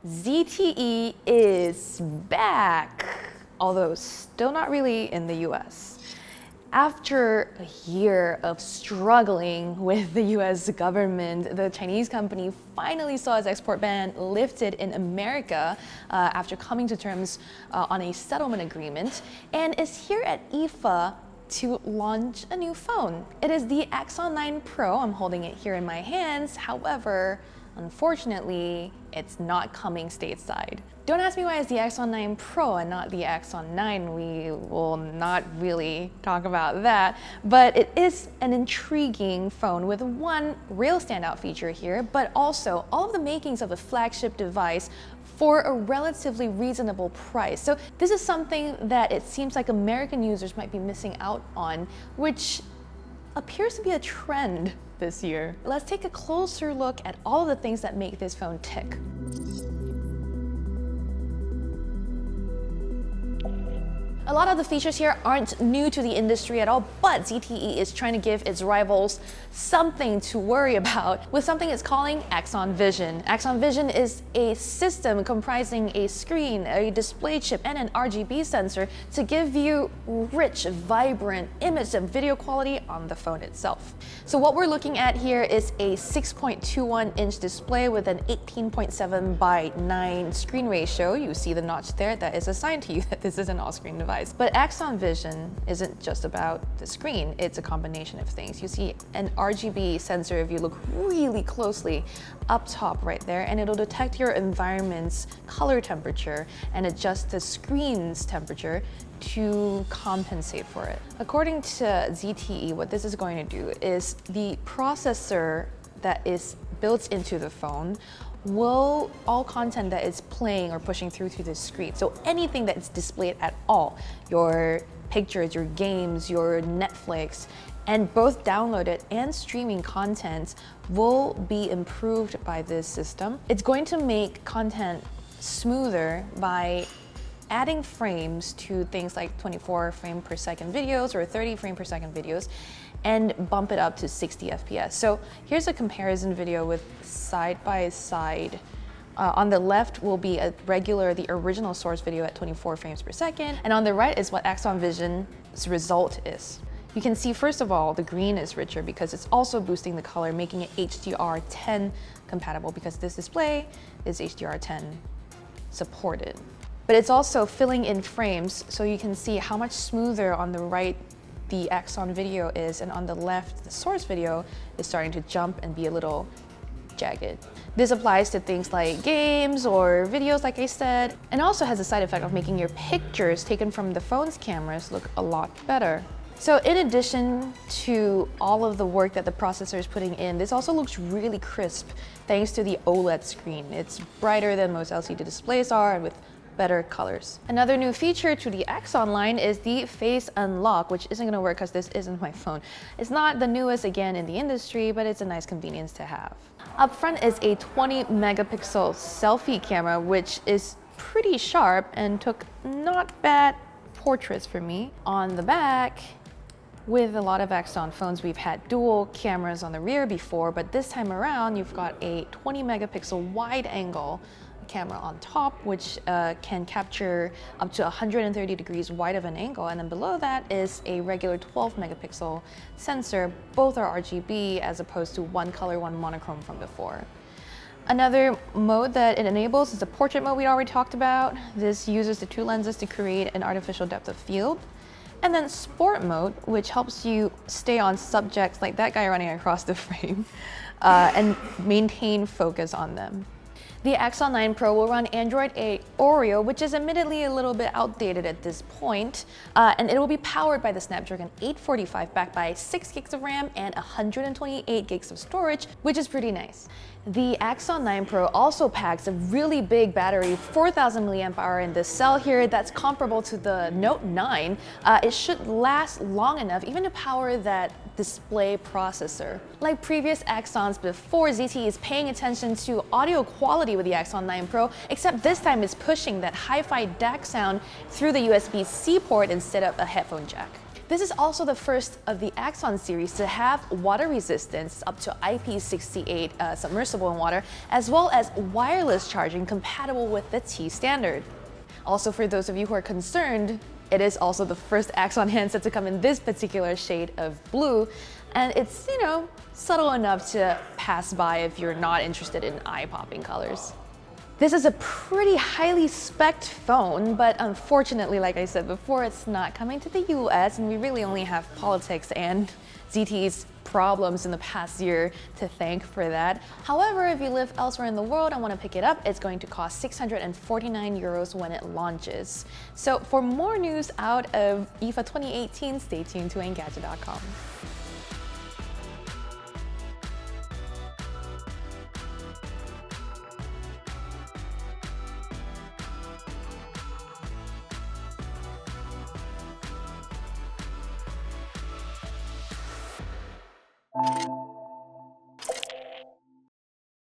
ZTE is back, although still not really in the US. After a year of struggling with the US government, the Chinese company finally saw its export ban lifted in America after coming to terms on a settlement agreement, and is here at IFA to launch a new phone. It is the Axon 9 Pro. I'm holding it here in my hands. However, unfortunately, it's not coming stateside. Don't ask me why it's the Axon 9 Pro and not the Axon 9. We will not really talk about that, but it is an intriguing phone with one real standout feature here, but also all of the makings of a flagship device for a relatively reasonable price. So this is something that it seems like American users might be missing out on, which appears to be a trend this year. Let's take a closer look at all of the things that make this phone tick. A lot of the features here aren't new to the industry at all, but ZTE is trying to give its rivals something to worry about with something it's calling Axon Vision. Axon Vision is a system comprising a screen, a display chip, and an RGB sensor to give you rich, vibrant image and video quality on the phone itself. So what we're looking at here is a 6.21-inch display with an 18.7 by 9 screen ratio. You see the notch there. That is a sign to you that this is an all-screen device. But Axon Vision isn't just about the screen, it's a combination of things. You see an RGB sensor if you look really closely up top right there, and it'll detect your environment's color temperature and adjust the screen's temperature to compensate for it. According to ZTE, what this is going to do is the processor that is built into the phone will all content that is playing or pushing through the screen. So anything that is displayed at all, your pictures, your games, your Netflix, and both downloaded and streaming content will be improved by this system. It's going to make content smoother by adding frames to things like 24 frame per second videos or 30 frame per second videos and bump it up to 60 FPS. So here's a comparison video with side by side. On the left will be the original source video at 24 frames per second, and on the right is what Axon Vision's result is. You can see, first of all, the green is richer because it's also boosting the color, making it HDR10 compatible because this display is HDR10 supported. But it's also filling in frames, so you can see how much smoother on the right the Axon video is, and on the left, the source video is starting to jump and be a little jagged. This applies to things like games or videos, like I said, and also has a side effect of making your pictures taken from the phone's cameras look a lot better. So in addition to all of the work that the processor is putting in, this also looks really crisp thanks to the OLED screen. It's brighter than most LCD displays are and with better colors. Another new feature to the Axon line is the face unlock, which isn't going to work because this isn't my phone. It's not the newest again in the industry, but it's a nice convenience to have. Up front is a 20 megapixel selfie camera, which is pretty sharp and took not bad portraits for me. On the back, with a lot of Axon phones, we've had dual cameras on the rear before, but this time around, you've got a 20 megapixel wide angle camera on top, which can capture up to 130 degrees wide of an angle, and then below that is a regular 12 megapixel sensor. Both are RGB as opposed to one color, one monochrome from before. Another mode that it enables is the portrait mode we already talked about. This uses the two lenses to create an artificial depth of field. And then sport mode, which helps you stay on subjects like that guy running across the frame and maintain focus on them. The Axon 9 Pro will run Android 8 Oreo, which is admittedly a little bit outdated at this point, and it will be powered by the Snapdragon 845 backed by 6 gigs of RAM and 128 gigs of storage, which is pretty nice. The Axon 9 Pro also packs a really big battery, 4,000 milliamp hour in this cell here, that's comparable to the Note 9. It should last long enough even to power that display processor. Like previous Axons before, ZTE is paying attention to audio quality with the Axon 9 Pro, except this time it's pushing that hi-fi DAC sound through the USB-C port instead of a headphone jack. This is also the first of the Axon series to have water resistance up to IP68 submersible in water, as well as wireless charging compatible with the T standard. Also, for those of you who are concerned, it is also the first Axon handset to come in this particular shade of blue, and it's, subtle enough to pass by if you're not interested in eye-popping colors. This is a pretty highly spec'd phone, but unfortunately, like I said before, it's not coming to the US, and we really only have politics and ZTE's problems in the past year to thank for that. However, if you live elsewhere in the world and want to pick it up, it's going to cost 649 euros when it launches. So for more news out of IFA 2018, stay tuned to Engadget.com.